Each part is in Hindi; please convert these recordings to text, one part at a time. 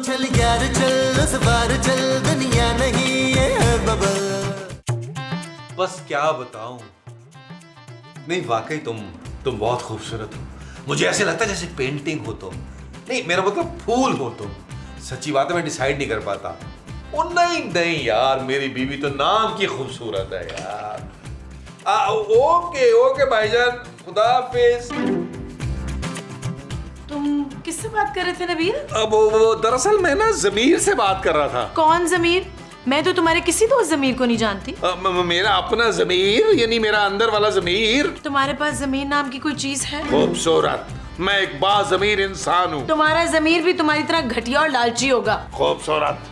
चल यार चल, उस बार चल, दुनिया नहीं ये है बबल। बस क्या बताऊं, नहीं वाकई तुम बहुत खूबसूरत हो। मुझे ऐसे लगता है जैसे पेंटिंग हो तुम। नहीं मेरा मतलब फूल हो तुम। सच्ची बात है, मैं डिसाइड नहीं कर पाता। ओ नहीं नहीं यार, मेरी बीवी तो नाम की खूबसूरत है यार। ओके ओके भाईजान, खुदा हाफिज। तुम किससे बात कर रहे थे नबील? अब वो दरअसल मैं ना जमीर से बात कर रहा था। कौन जमीर? मैं तो तुम्हारे किसी दोस्त जमीर को नहीं जानती। मेरा अपना जमीर, यानी मेरा अंदर वाला जमीर। तुम्हारे पास जमीर नाम की कोई चीज है? खूबसूरत, मैं एक बाज़मीर इंसान हूँ। तुम्हारा जमीर भी तुम्हारी तरह घटिया और लालची होगा। खूबसूरत,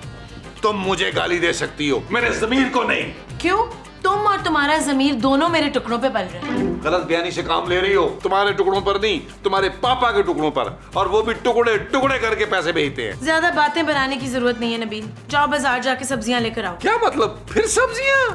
तुम मुझे गाली दे सकती हो, मेरे जमीर को नहीं। क्यों? तुम और तुम्हारा जमीर दोनों मेरे टुकड़ों पे पल रहे हैं। गलत बयानी से काम ले रही हो। तुम्हारे टुकड़ों पर नहीं, तुम्हारे पापा के टुकड़ों पर, और वो भी टुकड़े टुकड़े करके पैसे भेजते हैं। ज्यादा बातें बनाने की जरूरत नहीं है नबील। जाओ बाजार जाके सब्जियां लेकर आओ। क्या मतलब, फिर सब्जियां?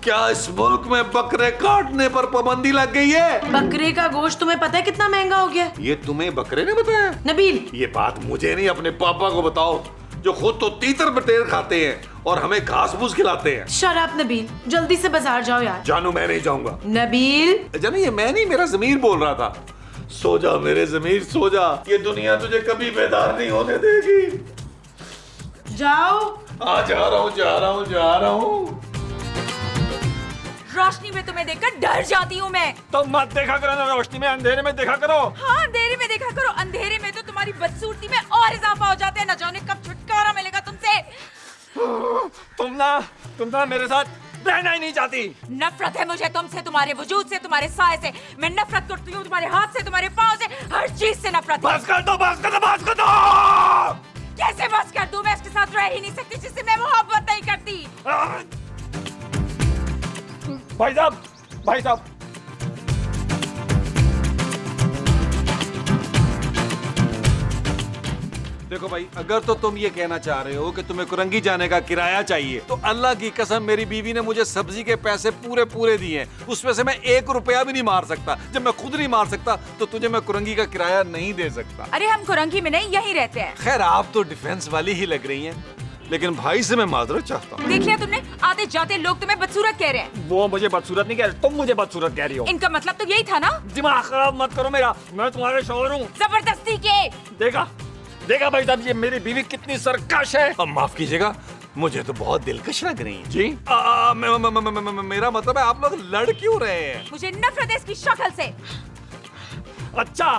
क्या इस मुल्क में बकरे काटने पर पाबंदी लग गई है? बकरे का गोश्त तुम्हें पता है कितना महंगा हो गया? ये तुम्हें बकरे ने बताया? नबील, ये बात मुझे नहीं, अपने पापा को बताओ, जो खुद तो तीतर बटेर खाते हैं और हमें घास फूस खिलाते हैं। शट अप नबील, जल्दी से बाजार जाओ यार। जानू, मैं नहीं जाऊंगा। नबील, जानी, ये मैं नहीं, मेरा जमीर बोल रहा था। सो जा मेरे जमीर, सो जा। ये दुनिया तुझे कभी बेदार नहीं होने देगी। जाओ। जा रहा हूँ, जा रहा हूँ, जा रहा हूँ। रोशनी में तुम्हें देखकर डर जाती हूँ मैं। तो मत देखा करो ना रोशनी में, अंधेरे में देखा करो। हाँ, अंधेरे में देखा करो। अंधेरे में तो तुम्हारी बदसूरती में और इजाफा हो जाता है। न जाने कब छुटकारा मिलेगा तुमसे। तुम ना मेरे साथ रहना ही नहीं चाहती। नफरत है मुझे तुमसे, तुम्हारे वजूद से, तुम्हारे साए से। मैं नफरत करती हूँ तुम्हारे हाथ से, तुम्हारे पाँव से, हर चीज से नफरत। बस कर दो, बस कर दो, बस कर दो। कैसे बस कर दूं? मैं इसके साथ रह ही नहीं सकती जिससे मैं मोहब्बत नहीं करती। भाई साहब, भाई साहब, देखो भाई, अगर तो तुम ये कहना चाह रहे हो कि तुम्हें कुरंगी जाने का किराया चाहिए, तो अल्लाह की कसम मेरी बीवी ने मुझे सब्जी के पैसे पूरे पूरे दिए हैं। उसमें से मैं 1 रुपया भी नहीं मार सकता। जब मैं खुद नहीं मार सकता तो तुझे मैं कुरंगी का किराया नहीं दे सकता। अरे हम कुरंगी में नहीं, यहीं रहते हैं। खैर, आप तो डिफेंस वाली ही लग रही हैं, लेकिन भाई से मैं माजरत चाहता हूँ। देख लिया तुमने, आते जाते लोग तुम्हें बदसूरत कह रहे हैं। वो मुझे बदसूरत नहीं कह रहे, तुम मुझे बदसूरत कह रही हो। इनका मतलब तो यही था ना। दिमाग खराब मत करो मेरा, मैं तुम्हारे शौहर हूँ। जबरदस्ती के। देखा देखा भाई साहब, ये मेरी बीवी कितनी सरकश है। अब माफ कीजिएगा, मुझे तो बहुत दिलकश लग रही है। जी, मेरा मतलब है, आप लोग लड़ क्यों रहे हैं? मुझे नफरत है इसकी शक्ल से। अच्छा,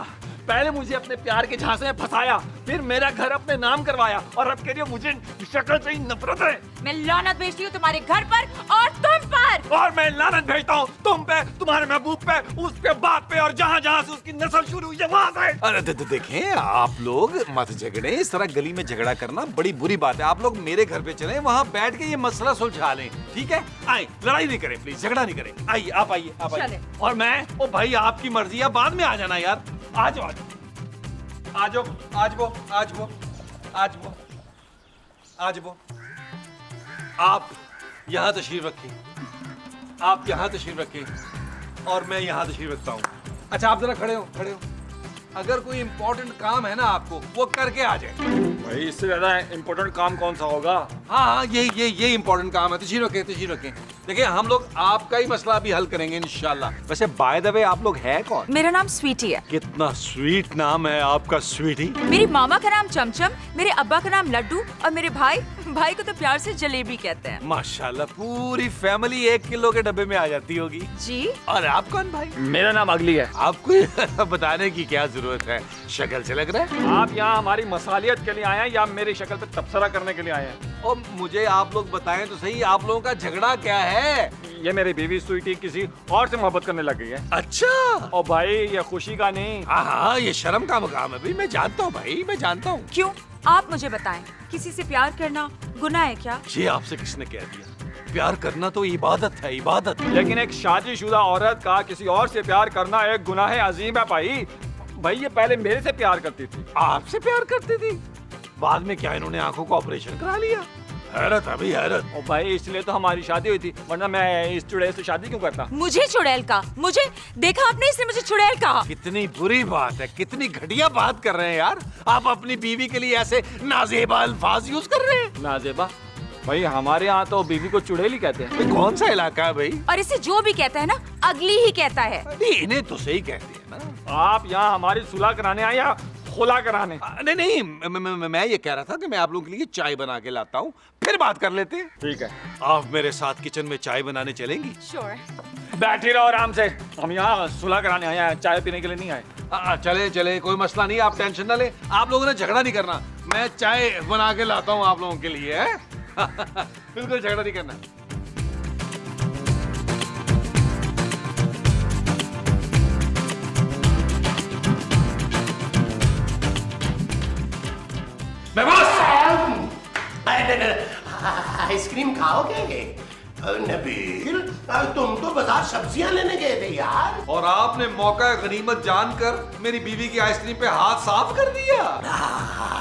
पहले मुझे अपने प्यार के झांसे में फंसाया, फिर मेरा घर अपने नाम करवाया, और अब कह रही हो मुझे शक्ल से ही नफरत है। मैं लानत भेजती हूँ तुम्हारे घर पर और तुम पर। और मैं लानत भेजता हूँ तुम पे, तुम्हारे महबूब पे, उसके बाप पे, और जहाँ जहाँ से उसकी नस्ल शुरू हुई है वहाँ से। अरे देखें, आप लोग मत झगड़े। इस तरह गली में झगड़ा करना बड़ी बुरी बात है। आप लोग मेरे घर पे चलें, वहाँ बैठ के ये मसला सुलझा लें, ठीक है? आए, लड़ाई नहीं करें प्लीज, झगड़ा नहीं करें। आइए, आप आइए, आप आइए। चलें। और मैं, ओ भाई, आपकी मर्जी है, बाद में आ जाना यार। आ जाओ, आज वो, आज वो, आज वो, आज वो, आज वो। आप यहाँ तशरीफ रखिए, आप यहाँ तशरीफ रखिए, और मैं यहाँ तशरीफ रखता हूँ। अच्छा, आप जरा खड़े हो, खड़े हो। अगर कोई इंपॉर्टेंट काम है ना आपको, वो करके आ जाए। भाई इससे ज्यादा इम्पोर्टेंट काम कौन सा होगा? हाँ, ये इंपॉर्टेंट काम है। तशरीफ रखें, तशरीफ रखें। देखिए, हम लोग आपका ही मसला भी हल करेंगे इंशाल्लाह। वैसे बाय द वे, आप लोग है कौन? मेरा नाम स्वीटी है। कितना स्वीट नाम है आपका, स्वीटी। मेरी मामा का नाम चमचम, मेरे अब्बा का नाम लड्डू, और मेरे भाई को तो प्यार से जलेबी कहते हैं। माशाल्लाह, पूरी फैमिली 1 किलो के डब्बे में आ जाती होगी। जी। और आप कौन भाई? मेरा नाम अगली है। आपको बताने की क्या जरूरत है, शक्ल से लग रहा है। आप यहाँ हमारी मसालियत के लिए आए हैं या मेरी शक्ल पे तबसरा करने के लिए आए हैं? और मुझे आप लोग बताएं तो सही, आप लोगों का झगड़ा क्या है? ये मेरी बीवी स्वीटी किसी और से मोहब्बत करने लग गई है। अच्छा। और भाई ये खुशी का नहीं। हाँ, ये शर्म का मुकाम है भाई, मैं जानता हूँ भाई, मैं जानता हूँ। क्यों? आप मुझे बताएं, किसी से प्यार करना गुनाह है क्या? ये आपसे किसने कह दिया? प्यार करना तो इबादत है, इबादत। लेकिन एक शादीशुदा औरत का किसी और से प्यार करना एक गुनाह अजीम है भाई। भाई ये पहले मेरे से प्यार करती थी। आपसे प्यार करती थी, बाद में क्या इन्होंने आंखों का ऑपरेशन करा लिया? हैरत अभी हैरत। ओ भाई इसलिए तो हमारी शादी हुई थी, वरना मैं इस चुड़ैल से शादी क्यों करता। मुझे चुड़ैल का, मुझे देखा आपने, इसने मुझे चुड़ैल कहा। कितनी बुरी बात है, कितनी घटिया बात कर रहे हैं यार। आप अपनी बीवी के लिए ऐसे नाजेबा अल्फाज यूज कर रहे हैं। नाजेबा भाई, हमारे यहाँ तो बीवी को चुड़ैल ही कहते हैं। ये कौन सा इलाका है भाई? और इसे जो भी कहता है ना, अगली ही कहता है। नहीं, इन्हें तो सही कहते हैं ना। आप यहाँ हमारी सुलह कराने आए या खुला कराने? नहीं नहीं, मैं ये कह रहा था कि मैं आप लोगों के लिए चाय बना के लाता हूँ, फिर बात कर लेते हैं। ठीक है, आप मेरे साथ किचन में चाय बनाने चलेंगी? श्योर। बैठी रहो आराम से, हम यहाँ सुलह कराने आए हैं, चाय पीने के लिए नहीं आए। चले चले, कोई मसला नहीं, आप टेंशन ना ले। आप लोगों ने झगड़ा नहीं करना, मैं चाय बना के लाता हूँ आप लोगों के लिए, है? बिल्कुल झगड़ा नहीं करना। आइसक्रीम खाओगे? नबील, तुम तो बाजार सब्जियां लेने गए थे यार। और आपने मौका गनीमत जानकर मेरी बीवी की आइसक्रीम पे हाथ साफ कर दिया।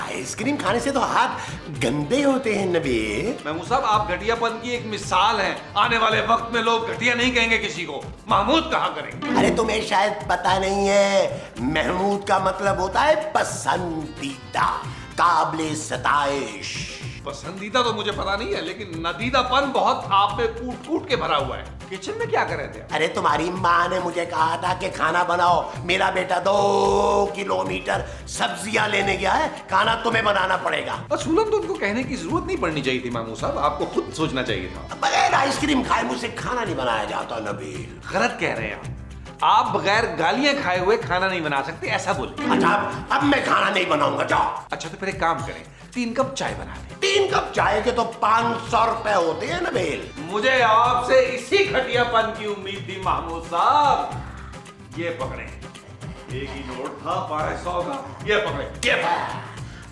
आइसक्रीम खाने से तो हाथ गंदे होते हैं नबील। महमूद साहब, आप घटियापन की एक मिसाल हैं। आने वाले वक्त में लोग घटिया नहीं कहेंगे किसी को, महमूद कहा करेंगे। अरे तुम्हें शायद पता नहीं है, महमूद का मतलब होता है पसंदीदा, काबिले सताइश। पसंदीदा तो मुझे पता नहीं है, लेकिन नदीदापन बहुत आप में कूट कूट के भरा हुआ है। किचन में क्या कर रहे थे? अरे तुम्हारी माँ ने मुझे कहा था कि खाना बनाओ, मेरा बेटा 2 किलोमीटर सब्जियां लेने गया है, खाना तुम्हें बनाना पड़ेगा। असूलन तो उनको कहने की जरूरत नहीं पड़नी चाहिए थी महमूद साहब, आपको खुद सोचना चाहिए था। बगैर आइसक्रीम खाए मुझसे खाना नहीं बनाया जाता नबील। गलत कह रहे हैं आप बगैर गालियां खाए हुए खाना नहीं बना सकते, ऐसा बोले। अच्छा, अब मैं खाना नहीं बनाऊंगा, जाओ। अच्छा तो फिर एक काम करें, 3 कप चाय बना दें। 3 कप चाय के तो 500 रुपए होते हैं नबील। मुझे आपसे इसी घटियापन की उम्मीद थी महमूद साहब। ये पकड़े, एक ही नोट था 500 का, ये पकड़े, ये पकड़े।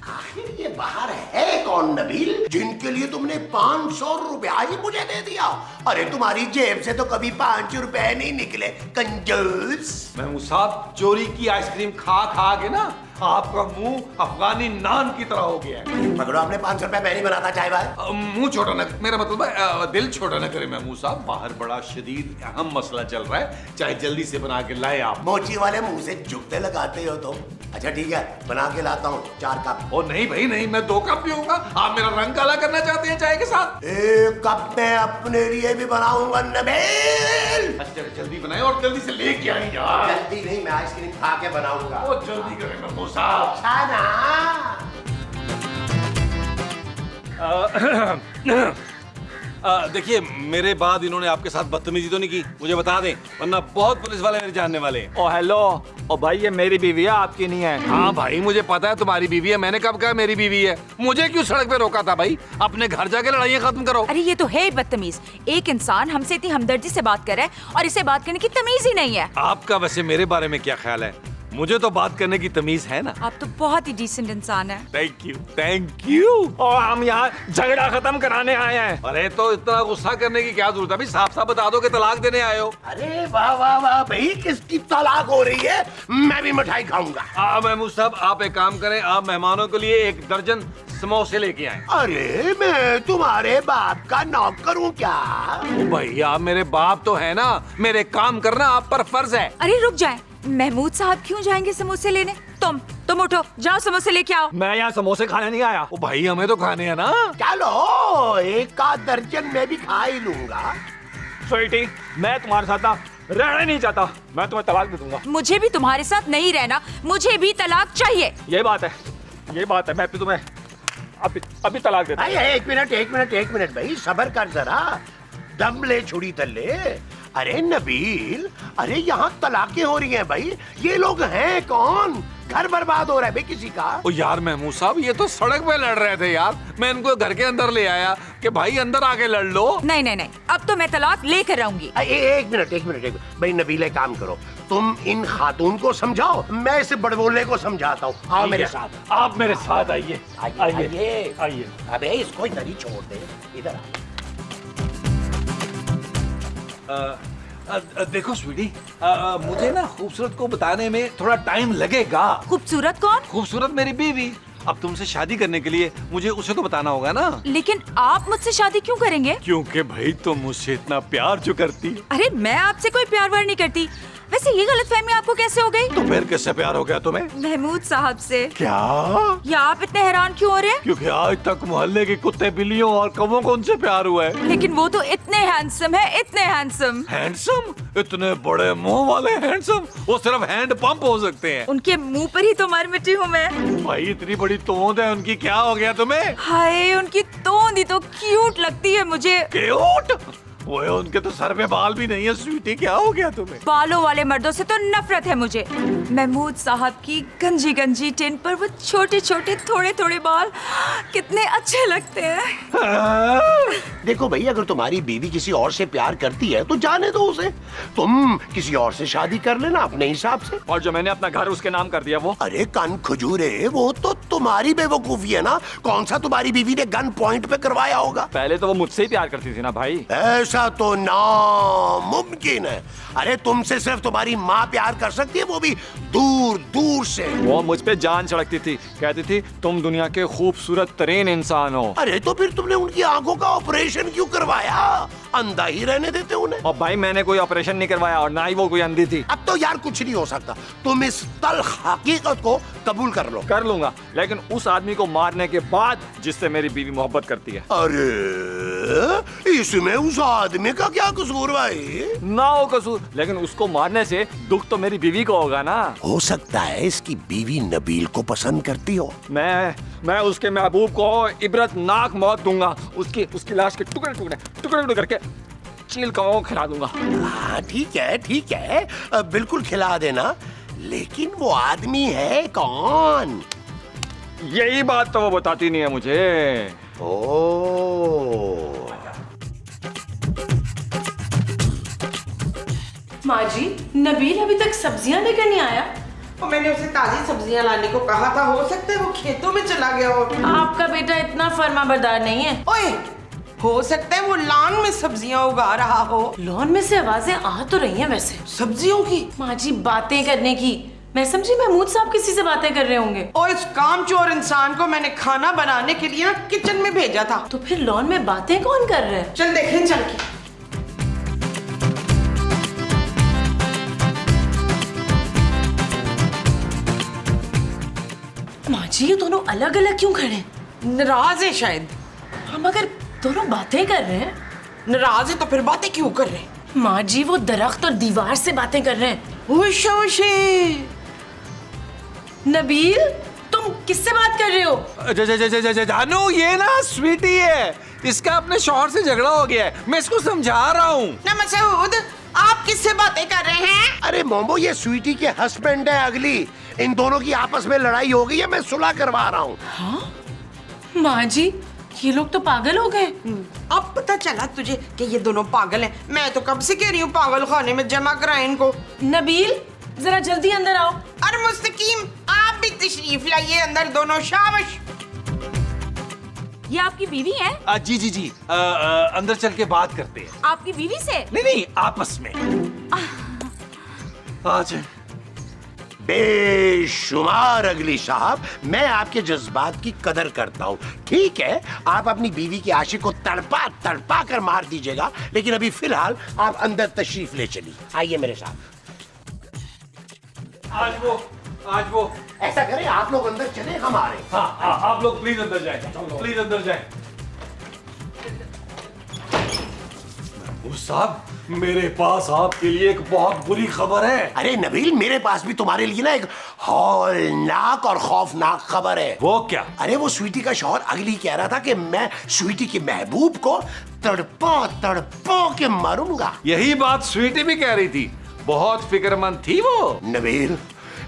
आखिर ये बाहर है कौन नबील, जिनके लिए तुमने 500 रुपया ही मुझे दे दिया? अरे तुम्हारी जेब से तो कभी 5 रुपए नहीं निकले, कंजूस। महमूद साहब, चोरी की आइसक्रीम खा खा के ना आपका मुंह अफगानी नान की तरह हो गया है। पकड़ो अपने 500 रुपए, मैं नहीं बनाता चाय भाई। मुंह छोटा न, मेरा मतलब है दिल छोटा न करे महमूद साहब। बाहर बड़ा शदीद अहम मसला चल रहा है, चाहे जल्दी से बना के लाए आप। मोची वाले मुंह से जुगते लगाते हो तुम। अच्छा ठीक है, बना के लाता हूँ 4 कप। ओ नहीं भाई नहीं, मैं 2 कप पीऊंगा। आप मेरा रंग काला करना चाहते हैं चाय के साथ? 1 कप मैं अपने लिए भी बनाऊंगा नबील। अच्छा जल्दी बनाए और जल्दी से लेके आइए यार। जल्दी नहीं, मैं आइसक्रीम खा के बनाऊंगा। ओ जल्दी करें महमूद साहब। अच्छा ना। देखिए, मेरे बाद इन्होंने आपके साथ बदतमीजी तो नहीं की, मुझे बता दें, वरना बहुत पुलिस वाले मेरे जानने वाले हैं। ओ हेलो, ओ भाई ये मेरी बीवी है, आपकी नहीं है। हाँ भाई, मुझे पता है तुम्हारी बीवी है, मैंने कब कहा मेरी बीवी है? मुझे क्यों सड़क पे रोका था भाई? अपने घर जाके लड़ाइयाँ खत्म करो। अरे ये तो है बदतमीज, एक इंसान हमसे इतनी हमदर्दी से बात कर रहा है और इसे बात करने की तमीज ही नहीं है। आपका वैसे मेरे बारे में क्या ख्याल है? मुझे तो बात करने की तमीज है ना। आप तो बहुत ही डिसेंट इंसान है। Thank you, thank you. और हम यहाँ झगड़ा खत्म कराने आए हैं। अरे तो इतना गुस्सा करने की क्या जरूरत है? अभी साफ साफ बता दो कि तलाक देने आए हो। अरे वाह वाह वाह भाई, किसकी तलाक हो रही है? मैं भी मिठाई खाऊंगा। महमूद साहब, आप एक काम करें, आप मेहमानों के लिए 1 दर्जन समोसे लेके आए। अरे मैं तुम्हारे बाप का नौकर हूँ क्या? भैया, आप मेरे बाप तो है ना, मेरे काम करना आप पर फर्ज है। अरे रुक जाए, महमूद साहब क्यों जाएंगे समोसे लेने? तुम उठो, जाओ समोसे लेके आओ। मैं यहाँ समोसे खाने नहीं आया। ओ भाई, हमें तो खाने हैं ना। चलो 1 आध दर्जन मैं भी खा ही लूंगा। स्वीटी, मैं तुम्हारे साथ ना रहना नहीं चाहता, मैं तुम्हें तलाक दे दूंगा। मुझे भी तुम्हारे साथ नहीं रहना, मुझे भी तलाक चाहिए। ये बात है, ये बात है। मैं भी तुम्हें अभी तलाक देता हूँ। एक मिनट भाई, सबर कर जरा, दम ले छुड़ी तल्ले। अरे नबील, अरे यहाँ तलाकें हो रही हैं भाई, ये लोग हैं कौन? घर बर्बाद हो रहा है भाई किसी का। ओ यार महमूद साहब, ये तो सड़क पे लड़ रहे थे यार, मैं इनको घर के अंदर ले आया कि भाई अंदर आके लड़ लो। नहीं, अब तो मैं तलाक लेकर रहूंगी। एक मिनट भाई, नबील एक काम करो, तुम इन खातून को समझाओ, मैं इस बड़बोले को समझाता हूँ। आओ मेरे साथ। आप मेरे साथ आइए। आइए। अबे इसको इधर ही छोड़ दे, इधर देखो स्वीटी, मुझे ना खूबसूरत को बताने में थोड़ा टाइम लगेगा। खूबसूरत कौन? खूबसूरत मेरी बीवी। अब तुमसे शादी करने के लिए मुझे उसे तो बताना होगा ना। लेकिन आप मुझसे शादी क्यों करेंगे? क्योंकि भाई तुम मुझसे इतना प्यार जो करती है। अरे मैं आपसे कोई प्यार वार नहीं करती। वैसे ये गलतफहमी आपको कैसे हो गई? तो फिर किससे प्यार हो गया तुम्हें? महमूद साहब से। क्या? या आप इतने हैरान क्यों हो रहे हैं? क्योंकि आज तक मोहल्ले के कुत्ते बिल्लियों और कौवों को उनसे प्यार हुआ है। लेकिन वो तो इतने हैंडसम है, इतने हैंडसम। हैंडसम? इतने बड़े मुंह वाले हैंडसम? वो सिर्फ हैंड पंप हो सकते हैं। उनके मुंह पर ही तो मर मिटी हूँ मैं। भाई इतनी बड़ी तोंद है उनकी, क्या हो गया तुम्हें? हाय, उनकी तोंद ही तो क्यूट लगती है मुझे। क्यूट? वो उनके तो सर पे बाल भी नहीं है। स्वीटी क्या हो गया तुम्हें? बालों वाले मर्दों से तो नफरत है मुझे। महमूद साहब की गंजी गंजी टिन पर वो छोटे छोटे थोड़े थोड़े बाल कितने अच्छे लगते हैं। देखो भाई, अगर तुम्हारी बीवी किसी और से प्यार करती है तो जाने दो उसे। तुम किसी और से शादी कर लेना अपने हिसाब से। और जो मैंने अपना घर उसके नाम कर दिया वो? अरे कान खजूरे, वो तो तुम्हारी बेवकूफी है ना। कौन सा तुम्हारी बीवी ने गन पॉइंट पे करवाया होगा? पहले तो वो मुझसे ही प्यार करती थी ना भाई। ऐसा तो नामुमकिन है। अरे तुमसे सिर्फ तुम्हारी माँ प्यार कर सकती है, वो भी दूर दूर से। वो मुझ पे जान छिड़कती थी, कहती थी तुम दुनिया के खूबसूरत तरीन इंसान हो। अरे तो फिर तुमने उनकी आंखों का ऑपरेशन क्यों करवाया? अंधा ही रहने देते उन्हें। और भाई मैंने कोई ऑपरेशन नहीं करवाया और ना ही वो कोई अंधी थी। अब तो यार कुछ नहीं हो सकता। तुम इस तल्ख हकीकत को कबूल कर लो। कर लूंगा, लेकिन उस आदमी को मारने के बाद जिससे मेरी बीवी मोहब्बत करती है। अरे इसमें उस आदमी का क्या कसूर भाई? ना हो कसूर, लेकिन उसको मारने से दुख तो मेरी बीवी को होगा ना। हो सकता है इसकी बीवी नबील को पसंद करती हो। मैं उसके महबूब को इबरतनाक मौत दूंगा। उसकी लाश के टुकड़े टुकड़े टुकड़े टुकड़े करके चील कौओं खिला दूंगा। हाँ ठीक है, बिल्कुल खिला देना। लेकिन वो आदमी है कौन? यही बात तो वो बताती नहीं है मुझे। ओ माँ जी, नबील अभी तक सब्जियां लेकर नहीं आया। और मैंने उसे ताजी सब्जियां लाने को कहा था। हो सकता है वो खेतों में चला गया हो। आपका बेटा इतना फर्माबरदार नहीं है। ओए, हो सकता है वो लॉन में सब्जियां उगा रहा हो। लॉन में से आवाजें आ तो रही हैं वैसे। सब्जियों की? माँ जी, बातें करने की। मैं समझी महमूद साहब किसी से बातें कर रहे होंगे। और इस कामचोर इंसान को मैंने खाना बनाने के लिए ना किचन में भेजा था। तो फिर लॉन में बातें कौन कर रहे हैं? चल देखें चल के। माँ जी, ये दोनों अलग अलग क्यों खड़े हैं? नाराज है शायद। हम अगर दोनों बातें कर रहे हैं। नाराज है तो फिर बातें क्यों कर रहे हैं? माँ जी, वो दरख्त और दीवार से बातें कर रहे हैं। होश होश है। नबील, तुम किससे बात कर रहे हो? जानू, ये ना स्वीटी है। इसका अपने शौहर से झगड़ा हो गया है। मैं इसको समझा रहा हूँ। ना मसूद, आप किससे बातें कर रहे हैं? अरे मोमो, ये स्वीटी के हस्बैंड है अगली। इन दोनों की आपस में लड़ाई हो गई है, मैं सुलह करवा रहा हूँ। हाँ? माँ जी, ये लोग तो पागल हो गए। अब पता चला तुझे कि ये दोनों पागल हैं। मैं तो कब से कह रही हूँ पागल खाने में जमा कराएं इनको। नबील, जरा जल्दी अंदर आओ। अरे मुस्तकीम, आप भी तशरीफ लाइए अंदर दोनों। शाबाश। ये आपकी बीवी है? जी। अंदर चल के बात करते हैं। आपकी बीवी से? नहीं, आपस में। आज बेशुमार अगली साहब, मैं आपके जज्बात की कदर करता हूँ। ठीक है, आप अपनी बीवी की आशिक को तड़पा तड़पा कर मार दीजिएगा, लेकिन अभी फिलहाल आप अंदर तशरीफ ले चलिए। आइए मेरे साथ। आज वो ऐसा करें, आप लोग अंदर चले, हम आ रहे हैं। हाँ, आप लोग प्लीज अंदर जाएं। प्लीज अंदर जाएं। साहब, मेरे पास आपके लिए एक बहुत बुरी खबर है। अरे नबील, मेरे पास भी तुम्हारे लिए ना एक हौलनाक और खौफनाक खबर है। वो क्या? अरे वो स्वीटी का शौहर अगली कह रहा था कि मैं स्वीटी के महबूब को तड़पा तड़पा के मारूंगा। यही बात स्वीटी भी कह रही थी। बहुत फिक्रमंद थी वो। नबील,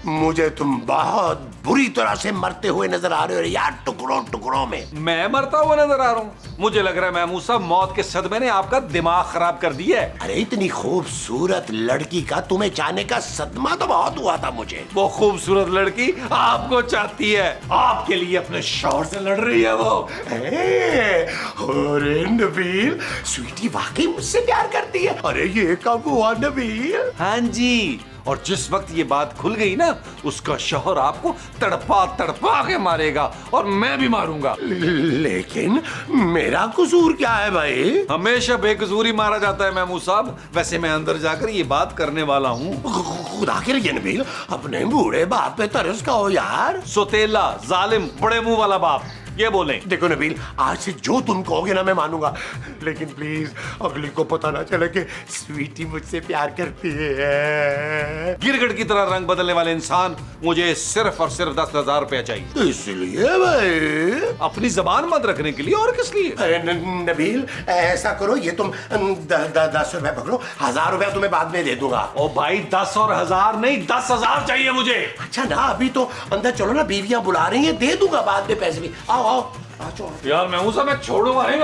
मुझे तुम बहुत बुरी तरह से मरते हुए नजर आ रहे हो यार, टुकड़ों टुकड़ों में। मैं मरता हुआ नजर आ रहा हूँ? मुझे लग रहा है महमूद साहब, मौत के सदमे ने आपका दिमाग खराब कर दिया है। अरे इतनी खूबसूरत लड़की का तुम्हें चाहने का सदमा तो बहुत हुआ था मुझे। वो खूबसूरत लड़की आपको चाहती है। आपके लिए अपने शौहर से लड़ रही है वो। अरे नबील, स्वीटी वाकई मुझसे प्यार करती है। अरे ये कब हुआ नबील? हाँ जी, और जिस वक्त ये बात खुल गई ना, उसका शौहर आपको तड़पा तड़पा के मारेगा और मैं भी मारूंगा। लेकिन मेरा कसूर क्या है भाई? हमेशा बेकसूरी मारा जाता है महमूद साहब। वैसे मैं अंदर जाकर ये बात करने वाला हूँ। खुदा के लिए नबील, अपने बूढ़े बाप पे तरस खाओ यार। सोतेला, जालिम, बड़े मुंह वाला बाप, ये बोले। देखो नबील, आज से जो तुम कहोगे ना मैं मानूंगा, लेकिन प्लीज अगली को पता ना चले कि स्वीटी मुझसे प्यार करती है। गिरगिट की तरह रंग बदलने वाले इंसान मुझे सिर्फ और सिर्फ 10,000 रुपया चाहिए। इसलिए भाई अपनी जबान मत रखने के लिए, और किस लिए? अरे नबील, ऐसा करो, ये तुम 10 रुपए पकड़ो, 1000 रुपया तुम्हें बाद में दे दूंगा। ओ भाई, 10 और 1000 नहीं, 10,000 चाहिए मुझे। अच्छा ना, अभी तो अंदर चलो ना, बीवियां बुला रही हैं, दे दूंगा बाद में पैसे भी। आओ आओ आ जाओ। यार महमूद साहब, मैं छोड़ूंगा नहीं,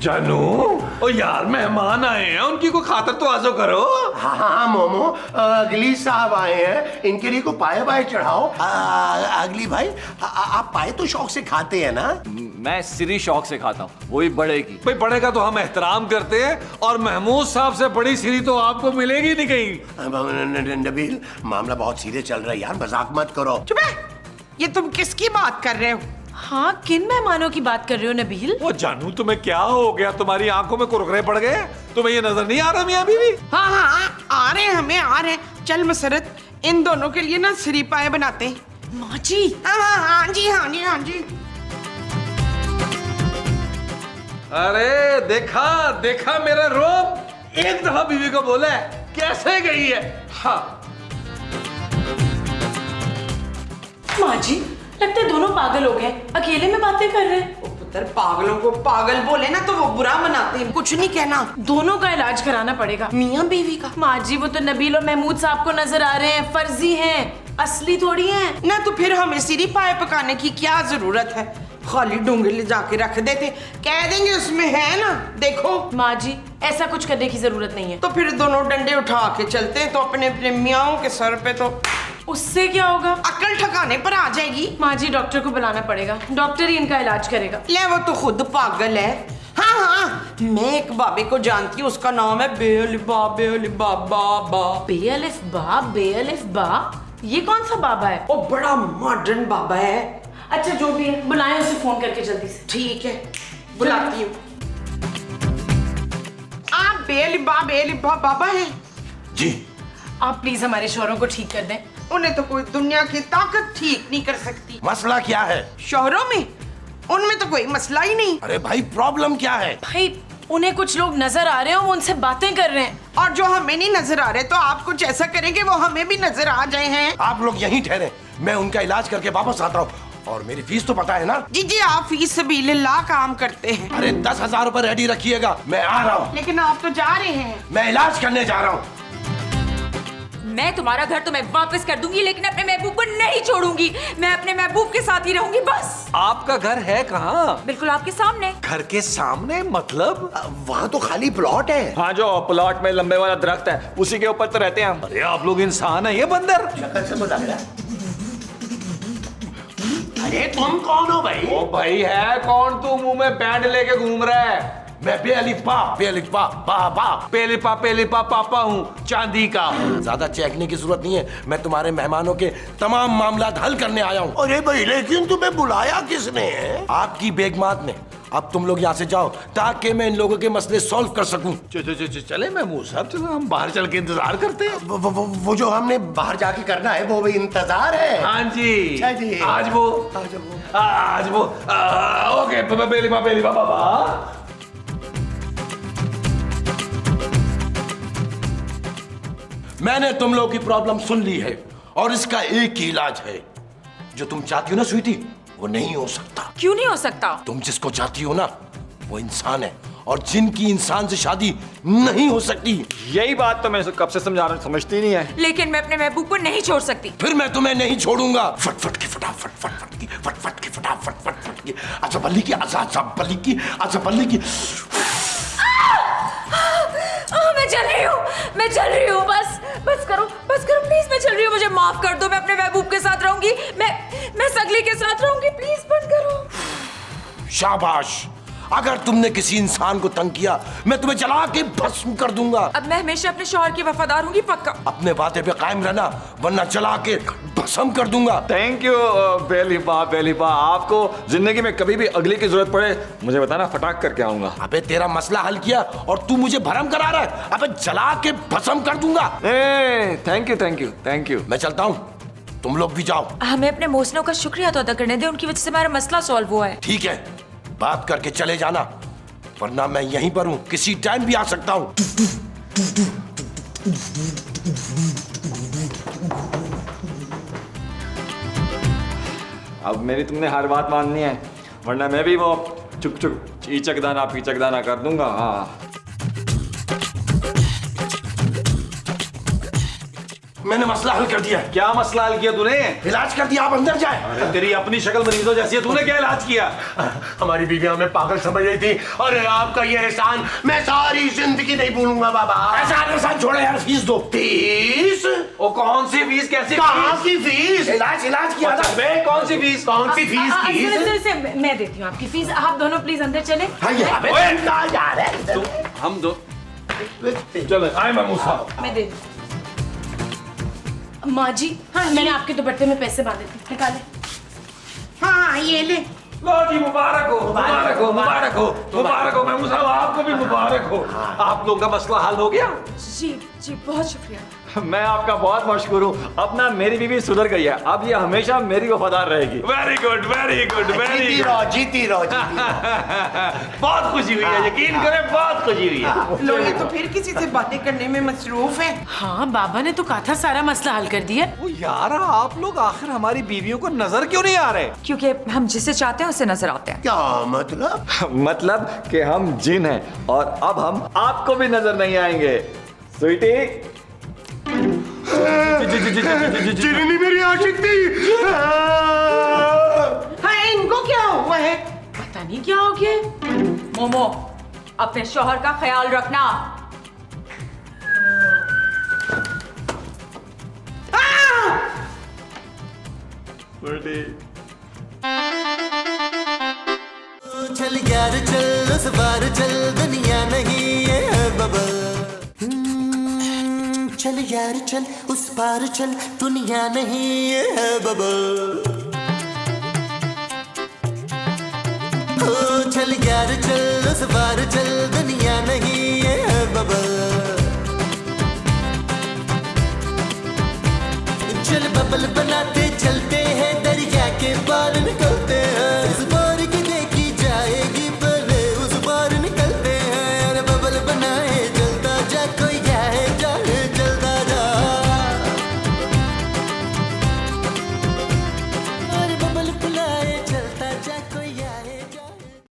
जानू। ओ यार, मेहमान आए हैं, उनकी कोई खातर तो आजो करो। हाँ हाँ मोमो, अगली साहब आए हैं, इनके लिए को पाए बाए चढ़ाओ। अगली भाई, आप पाए तो शौक से खाते हैं ना? मैं सिरी शौक से खाता हूँ, वही बड़े की। भाई बड़े का तो हम एहतराम करते हैं, और महमूद साहब से बड़ी सीरी तो आपको मिलेगी नहीं कहीं। नबील, मामला बहुत सीरियस चल रहा है यार, मजाक मत करो। चुप है, ये तुम किसकी बात कर रहे हो? हाँ, किन मेहमानों की बात कर रहे हो नबील? वो जानू, तुम्हें क्या हो गया? तुम्हारी आंखों में कुरकुरे पड़ गए? तुम्हें ये नजर नहीं आ रहा मियां बीवी? हाँ हाँ, आ रहे हैं, हमें आ रहे हैं। चल मसरत, इन दोनों के लिए ना सिरी पाए बनाते हैं। माँ जी। हाँ हाँ हाँ जी, हाँ जी, हाँ जी। अरे देखा देखा मेरा रोब, एक दफा बीवी को बोला है, कैसे गई है? हाँ माँ जी, लगता है दोनों पागल हो गए, अकेले में बातें कर रहे हैं। ओ पुत्र, पागलों को पागल बोले ना तो वो बुरा मनाते हैं, कुछ नहीं कहना। दोनों का इलाज कराना पड़ेगा। मियाँ बीवी का? माँ जी, वो तो नबील और महमूद साहब को नजर आ रहे हैं, फर्जी हैं, असली थोड़ी हैं। ना तो फिर हमें सिरी पाए पकाने की क्या जरूरत है? खाली डोंगे ले जाके रख देते, कह देंगे उसमें है ना, देखो। माँ जी, ऐसा कुछ करने की जरूरत नहीं है। तो फिर दोनों डंडे उठा के चलते हैं तो अपने अपने मियाओं के सर पे तो उससे क्या होगा? अकल ठिकाने पर आ जाएगी। माँ जी, डॉक्टर को बुलाना पड़ेगा, डॉक्टर ही इनका इलाज करेगा। ले, वो तो खुद पागल है। हाँ हाँ, मैं एक बाबे को जानती हूँ, उसका नाम है बेअलिफा बेअलिफा बाबा। बेअलिफ बा? ये कौन सा बाबा है? वो बड़ा मॉडर्न बाबा है। अच्छा, जो भी है, बुलाएं उसे फोन करके जल्दी से। ठीक है, बुलाती हूँ। आप बेअलिफा बाबा हैं? जी। आप प्लीज हमारे शौहरों को ठीक कर दें। उन्हें तो कोई दुनिया की ताकत ठीक नहीं कर सकती। मसला क्या है? शौहरों में? उनमें तो कोई मसला ही नहीं। अरे भाई, प्रॉब्लम क्या है? भाई, उन्हें कुछ लोग नजर आ रहे हैं, वो उनसे बातें कर रहे हैं। और जो हमें नहीं नजर आ रहे, तो आप कुछ ऐसा करेंगे वो हमें भी नजर आ जाए हैं। आप लोग यहीं ठहरे, मैं उनका इलाज करके वापस आता हूँ, और मेरी फीस तो पता है ना? जी जी, आप फीस सबीलिल्लाह काम करते हैं। अरे 10,000 रुपए रेडी रखिएगा, मैं आ रहा हूँ। लेकिन आप तो जा रहे हैं। मैं इलाज करने जा रहा हूँ। मैं तुम्हारा घर तो मैं वापस कर दूंगी, लेकिन अपने महबूब को नहीं छोड़ूंगी। मैं अपने महबूब के साथ ही रहूंगी, बस। आपका घर है कहाँ? बिल्कुल आपके सामने। घर के सामने मतलब? वहाँ तो खाली प्लॉट है। हाँ, जो प्लॉट में लंबे वाला दरख्त है, उसी के ऊपर तो रहते हैं हम। अरे आप लोग इंसान है, ये बंदर? शक्ल से बता रहा। अरे तुम कौन हो भाई? ओ भाई, है कौन तू मुंह में बैंड लेके घूम रहा है? मैं बेअलिफा पेलिपा पापा हूँ, चांदी का। ज्यादा चेकने की जरूरत नहीं है, मैं तुम्हारे मेहमानों के तमाम मामला हल करने आया हूँ। अरे भाई, लेकिन तुम्हें बुलाया किसने है? आपकी बेगमात ने। अब तुम लोग यहाँ से जाओ, ताकि मैं इन लोगों के मसले सॉल्व कर सकूं। चले महमूद साहब, चलो हम बाहर चल के इंतजार करते हैं। वो जो हमने बाहर जाके करना है, वो भी इंतजार है। हाँ जी। अच्छा जी। आज वो ओके, बेलिपा बाबा। मैंने तुम लोगों की प्रॉब्लम सुन ली है, और इसका एक ही इलाज है। जो तुम चाहती हो ना स्वीटी, वो नहीं हो सकता। क्यों नहीं हो सकता? तुम जिसको चाहती हो ना, वो इंसान है, और जिनकी इंसान से शादी नहीं हो सकती। यही बात तो मैं कब से समझा रहा हूँ, समझती नहीं है। लेकिन मैं अपने महबूब को नहीं छोड़ सकती। फिर मैं तुम्हें नहीं छोड़ूंगा। फटफट की फटाफट, फटफट की फटफट की फटाफट, फटफट की अजबल्ली की अजबल्ली की अजबल्ली की। मैं चल रही हूँ, बस करो प्लीज, मैं चल रही हूँ, मुझे माफ कर दो। मैं अपने महबूब के साथ रहूंगी, मैं सगली के साथ रहूंगी, प्लीज बंद करो। शाबाश, अगर तुमने किसी इंसान को तंग किया मैं तुम्हें जला के भस्म कर दूंगा। अब मैं हमेशा अपने शौहर की वफादार होंगी, पक्का। अपने वादे पे कायम रहना वरना जला के भस्म कर दूंगा। थैंक यू बेलीबा, आपको जिंदगी में कभी भी अगली की जरूरत पड़े मुझे बताना, फटाक करके आऊंगा। अबे तेरा मसला हल किया और तू मुझे भरम करा रहा है। अबे जला के भस्म कर दूंगा। Thank you. मैं चलता हूँ, तुम लोग भी जाओ। हमें अपने मोहसिनों का शुक्रिया तो अदा करने दे, उनकी वजह से हमारा मसला सॉल्व हुआ है। ठीक है, बात करके चले जाना वरना मैं यहीं पर हूँ, किसी टाइम भी आ सकता हूँ। अब मेरी तुमने हर बात माननी है, वरना मैं भी वो चुप चीचकदाना पीचकदाना कर दूंगा। हाँ, मैंने मसला हल कर दिया। क्या मसला हल किया तूने? इलाज कर दिया, आप अंदर जाए। अरे तेरी अपनी शक्ल मरीजों जैसी है, तूने क्या इलाज किया? हमारी बीवी हमें पागल समझ रही थी और आपका ये एहसान मैं सारी जिंदगी नहीं भूलूंगा बाबा। एहसान छोड़ो यार, फीस दो। फीस? ओ कौन सी फीस? कैसी कहाँ की फीस? इलाज किया था। बे कौन सी फीस? कौन सी फीस की? मैं देती हूँ आपकी फीस, आप दोनों प्लीज अंदर चले। हम दो चलो आए मामू साहब। मैं दे दूँ। माँ जी, हाँ मैंने आपके दुपट्टे में पैसे बांधे थे, निकाले। हाँ ये ले। लो जी, मुबारक हो मामू साहब, आपको भी मुबारक हो। आप लोगों का मसला हल हो गया? जी बहुत शुक्रिया। मैं आपका बहुत मशहूर हूँ। अब ना मेरी बीवी सुधर गई है, अब ये हमेशा मेरी वफादार रहेगी। वेरी गुड जीती रहो। बहुत खुशी हुई है, यकीन करें बहुत खुशी हुई है। लो ये तो फिर किसी से बातें करने में मसरूफ है। हाँ बाबा ने तो कहा था सारा मसला हल कर दिया। वो यार, आप लोग आखिर हमारी बीवियों को नजर क्यों नहीं आ रहे? क्योंकि हम जिसे चाहते हैं उसे नजर आते हैं। क्या मतलब? मतलब कि हम जिन हैं और अब हम आपको भी नजर नहीं आएंगे। स्वीटी, जिन्नी मेरी आशिक थी। हाँ इनको क्या हुआ है? पता नहीं क्या हो गया। मोमो, अपने शौहर का ख्याल रखना। चल यार चल, उस बार चल, दुनिया नहीं है बबल। चल यार चल, उस पार चल, दुनिया नहीं है बबल। चल यार चल, उस बार चल,